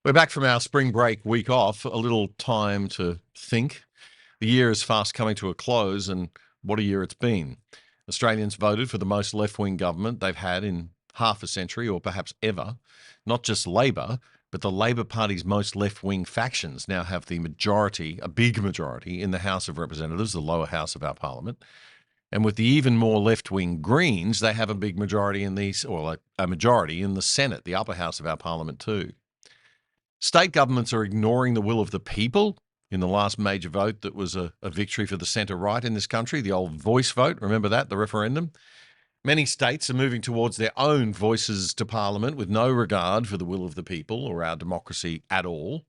We're back from our spring break week off, a little time to think. The year is fast coming to a close, and what a year it's been. Australians voted for the most left-wing government they've had in half a century or perhaps ever. Not just Labor, but the Labor Party's most left-wing factions now have the majority, a big majority, in the House of Representatives, the lower house of our parliament. And with the even more left-wing Greens, they have a big majority in these, or a majority in the Senate, the upper house of our parliament too. State governments are ignoring the will of the people in the last major vote that was a victory for the centre-right in this country, the old voice vote. Remember that, the referendum? Many states are moving towards their own voices to parliament with no regard for the will of the people or our democracy at all.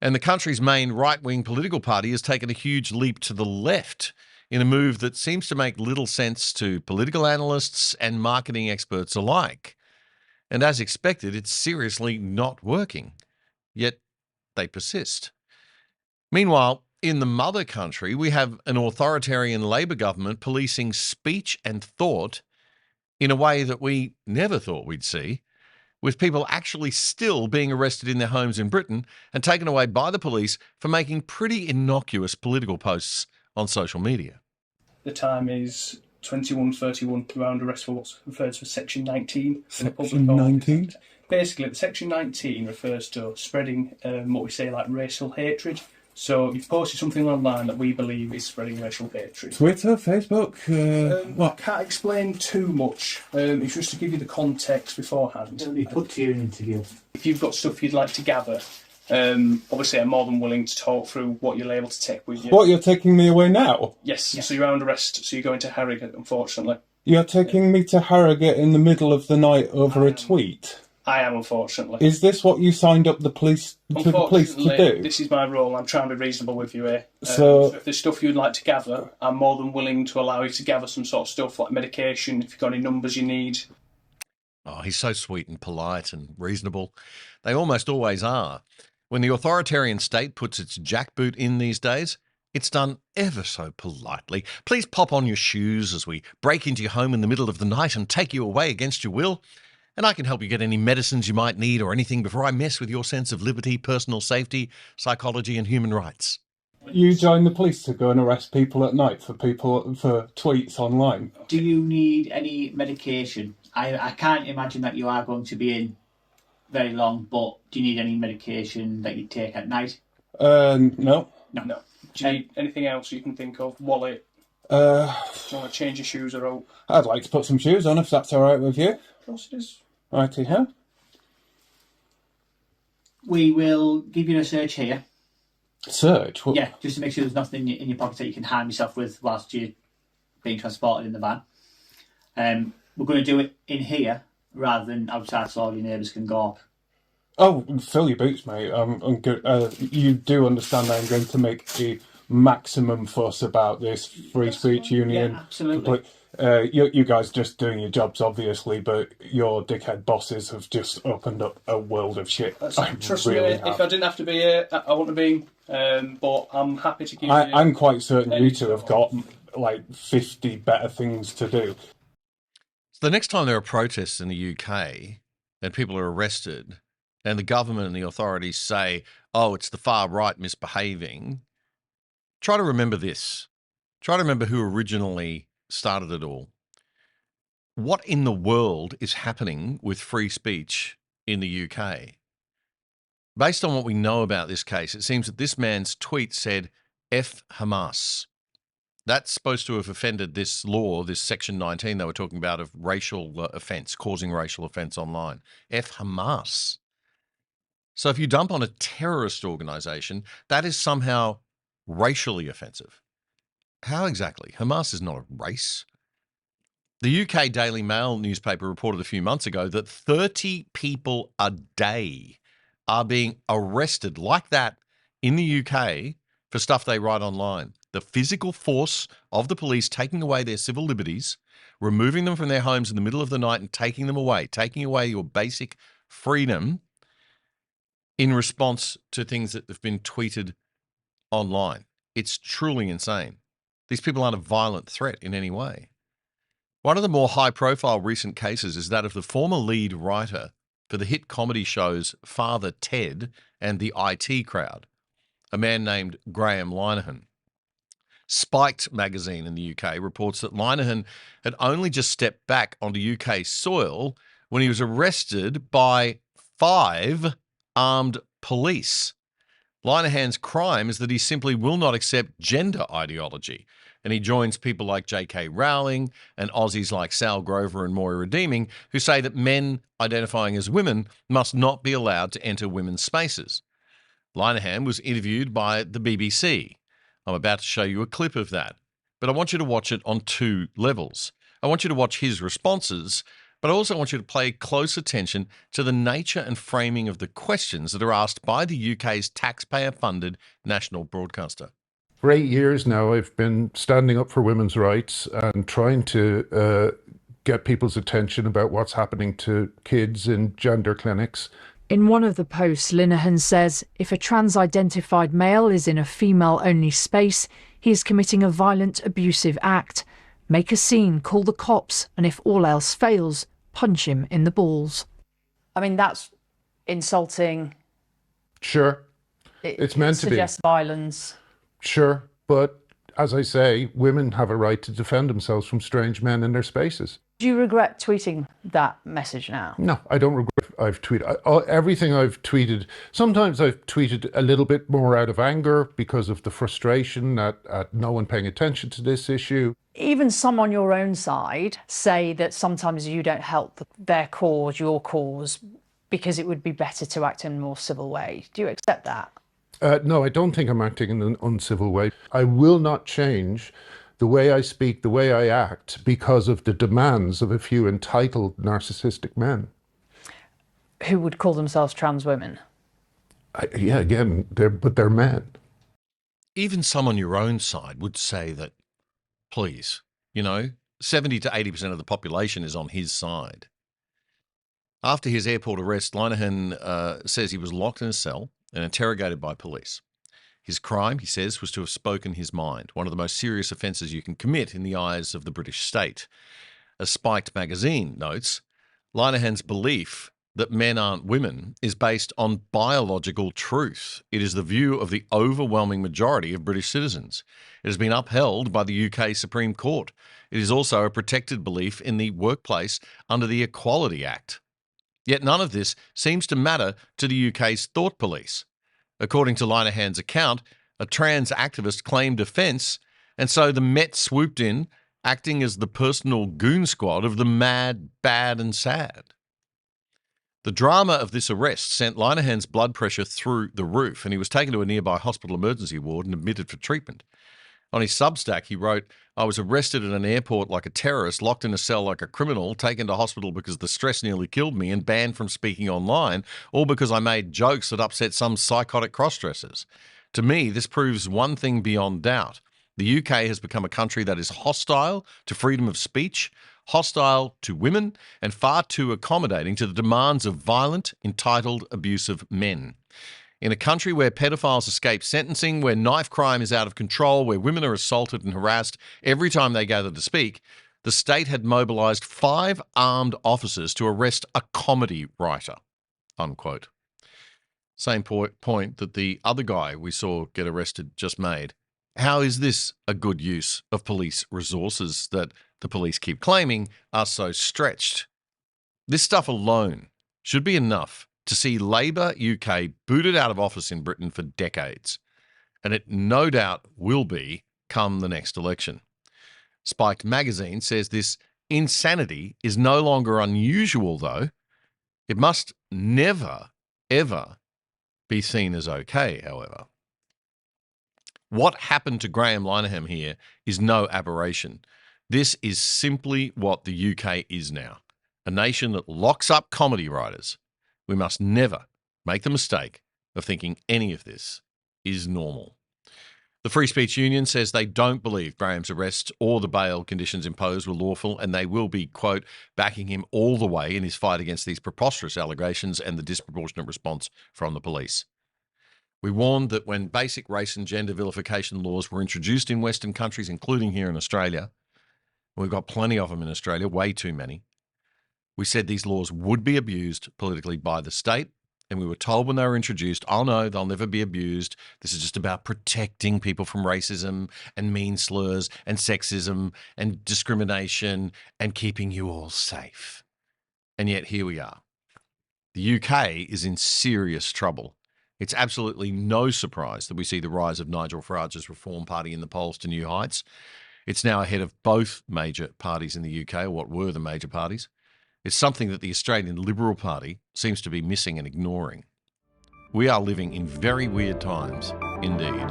And the country's main right-wing political party has taken a huge leap to the left in a move that seems to make little sense to political analysts and marketing experts alike. And as expected, it's seriously not working. Yet they persist. Meanwhile, in the mother country, we have an authoritarian Labor government policing speech and thought in a way that we never thought we'd see, with people actually still being arrested in their homes in Britain and taken away by the police for making pretty innocuous political posts on social media. The time is 21:31. You're under arrest for what's referred to as Section 19. Section 19? Basically, Section 19 refers to spreading what we say like racial hatred. So you've posted something online that we believe is spreading racial hatred. Twitter, Facebook, I can't explain too much. It's just to give you the context beforehand. It'll be put to you in an interview. If you've got stuff you'd like to gather, obviously I'm more than willing to talk through what you're able to take with you. What, you're taking me away now? Yes, so you're under arrest, so you're going to Harrogate, unfortunately. You're taking me to Harrogate in the middle of the night over a tweet? I am, unfortunately. Is this what you signed up the police to do? This is my role. I'm trying to be reasonable with you here. So if there's stuff you'd like to gather, I'm more than willing to allow you to gather some sort of stuff like medication, if you've got any numbers you need. Oh, he's so sweet and polite and reasonable. They almost always are. When the authoritarian state puts its jackboot in these days, it's done ever so politely. Please pop on your shoes as we break into your home in the middle of the night and take you away against your will. And I can help you get any medicines you might need or anything before I mess with your sense of liberty, personal safety, psychology and human rights. you join the police to go and arrest people at night for tweets online? Do you need any medication? I can't imagine that you are going to be in very long, but do you need any medication that you take at night? No. No. Do you need anything else you can think of? Wallet? Do you want to change your shoes or out? I'd like to put some shoes on if that's all right with you. Of course it is. Righty, huh? We will give you a search here. Search? What? Yeah, just to make sure there's nothing in your pocket that you can harm yourself with whilst you're being transported in the van. We're going to do it in here rather than outside so all your neighbours can go. Oh, fill your boots, mate. I'm good. You do understand I'm going to make the maximum fuss about this free speech union. Yeah, absolutely. You guys just doing your jobs, obviously, but your dickhead bosses have just opened up a world of shit. Trust me, if I didn't have to be here, I wouldn't have been. But I'm happy to give you... I'm quite certain you two have got like 50 better things to do. So the next time there are protests in the UK and people are arrested and the government and the authorities say, oh, it's the far right misbehaving, try to remember this. Try to remember who originally started it all. What in the world is happening with free speech in the UK? Based on what we know about this case, it seems that this man's tweet said, F Hamas. That's supposed to have offended this law, this Section 19 they were talking about of racial offence, causing racial offence online. F Hamas. So if you dump on a terrorist organisation, that is somehow racially offensive. How exactly? Hamas is not a race. The UK Daily Mail newspaper reported a few months ago that 30 people a day are being arrested like that in the UK for stuff they write online. The physical force of the police taking away their civil liberties, removing them from their homes in the middle of the night and taking them away, taking away your basic freedom in response to things that have been tweeted online. It's truly insane. These people aren't a violent threat in any way. One of the more high-profile recent cases is that of the former lead writer, for the hit comedy shows Father Ted and the IT Crowd, a man named Graham Linehan. Spiked magazine in the UK reports that Linehan had only just stepped back onto UK soil when he was arrested by 5 armed police. Linehan's crime is that he simply will not accept gender ideology, and he joins people like J.K. Rowling and Aussies like Sal Grover and Moira Redeeming, who say that men identifying as women must not be allowed to enter women's spaces. Linehan was interviewed by the BBC. I'm about to show you a clip of that, but I want you to watch it on 2 levels. I want you to watch his responses, but I also want you to pay close attention to the nature and framing of the questions that are asked by the UK's taxpayer-funded national broadcaster. For 8 years now, I've been standing up for women's rights and trying to get people's attention about what's happening to kids in gender clinics. In one of the posts, Linehan says if a trans-identified male is in a female-only space, he is committing a violent, abusive act. Make a scene, call the cops, and if all else fails, punch him in the balls. I mean, that's insulting. Sure, it's meant to be. Suggests violence. Sure, but as I say, women have a right to defend themselves from strange men in their spaces. Do you regret tweeting that message now? No, I don't regret I've tweeted. Everything I've tweeted, sometimes I've tweeted a little bit more out of anger because of the frustration at no one paying attention to this issue. Even some on your own side say that sometimes you don't help their cause, your cause, because it would be better to act in a more civil way. Do you accept that? No, I don't think I'm acting in an uncivil way. I will not change the way I speak, the way I act, because of the demands of a few entitled narcissistic men. Who would call themselves trans women? Yeah, again, they're men. Even some on your own side would say that, please, 70 to 80% of the population is on his side. After his airport arrest, Linehan says he was locked in a cell and interrogated by police. His crime, he says, was to have spoken his mind, one of the most serious offences you can commit in the eyes of the British state. As Spiked magazine notes, Linehan's belief that men aren't women is based on biological truth. It is the view of the overwhelming majority of British citizens. It has been upheld by the UK Supreme Court. It is also a protected belief in the workplace under the Equality Act. Yet none of this seems to matter to the UK's thought police. According to Linehan's account, a trans activist claimed offence, and so the Met swooped in, acting as the personal goon squad of the mad, bad and sad. The drama of this arrest sent Linehan's blood pressure through the roof, and he was taken to a nearby hospital emergency ward and admitted for treatment. On his Substack, he wrote, "I was arrested at an airport like a terrorist, locked in a cell like a criminal, taken to hospital because the stress nearly killed me, and banned from speaking online, all because I made jokes that upset some psychotic cross-dressers. To me, this proves one thing beyond doubt. The UK has become a country that is hostile to freedom of speech, hostile to women, and far too accommodating to the demands of violent, entitled, abusive men. In a country where pedophiles escape sentencing, where knife crime is out of control, where women are assaulted and harassed every time they gather to speak, the state had mobilised 5 armed officers to arrest a comedy writer." Unquote. Same point that the other guy we saw get arrested just made. How is this a good use of police resources that the police keep claiming are so stretched? This stuff alone should be enough to see Labor UK booted out of office in Britain for decades, and it no doubt will be come the next election. Spiked magazine says this insanity is no longer unusual, though. It must never, ever be seen as okay, however. What happened to Graham Linehan here is no aberration. This is simply what the UK is now, a nation that locks up comedy writers. We must never make the mistake of thinking any of this is normal. The Free Speech Union says they don't believe Graham's arrest or the bail conditions imposed were lawful, and they will be, quote, backing him all the way in his fight against these preposterous allegations and the disproportionate response from the police. We warned that when basic race and gender vilification laws were introduced in Western countries, including here in Australia, we've got plenty of them in Australia, way too many, We said these laws would be abused politically by the state, and we were told when they were introduced, oh no, they'll never be abused. This is just about protecting people from racism and mean slurs and sexism and discrimination and keeping you all safe. And yet here we are. The UK is in serious trouble. It's absolutely no surprise that we see the rise of Nigel Farage's Reform Party in the polls to new heights. It's now ahead of both major parties in the UK, or what were the major parties. It's something that the Australian Liberal Party seems to be missing and ignoring. We are living in very weird times indeed.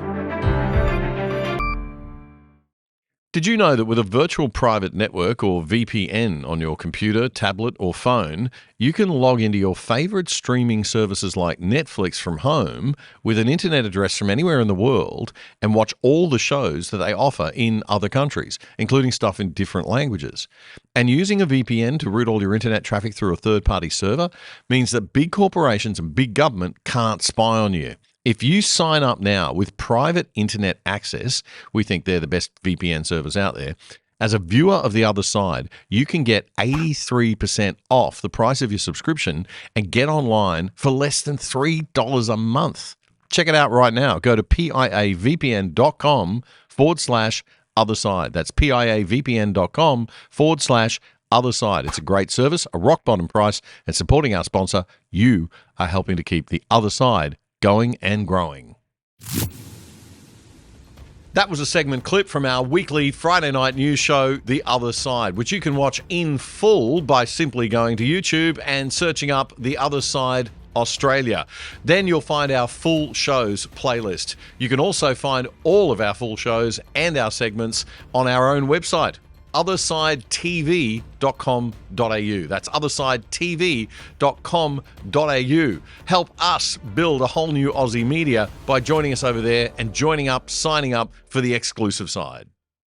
Did you know that with a virtual private network or VPN on your computer, tablet or phone, you can log into your favourite streaming services like Netflix from home with an internet address from anywhere in the world and watch all the shows that they offer in other countries, including stuff in different languages? And using a VPN to route all your internet traffic through a third-party server means that big corporations and big government can't spy on you. If you sign up now with private internet access, we think they're the best VPN servers out there, as a viewer of The Other Side, you can get 83% off the price of your subscription and get online for less than $3 a month. Check it out right now. Go to piavpn.com/otherside. That's piavpn.com/otherside. It's a great service, a rock bottom price, and supporting our sponsor, you are helping to keep The Other Side going and growing. That was a segment clip from our weekly Friday night news show, The Other Side, which you can watch in full by simply going to YouTube and searching up The Other Side Australia. Then you'll find our full shows playlist. You can also find all of our full shows and our segments on our own website, othersidetv.com.au. That's othersidetv.com.au. Help us build a whole new Aussie media by joining us over there and signing up for the exclusive side.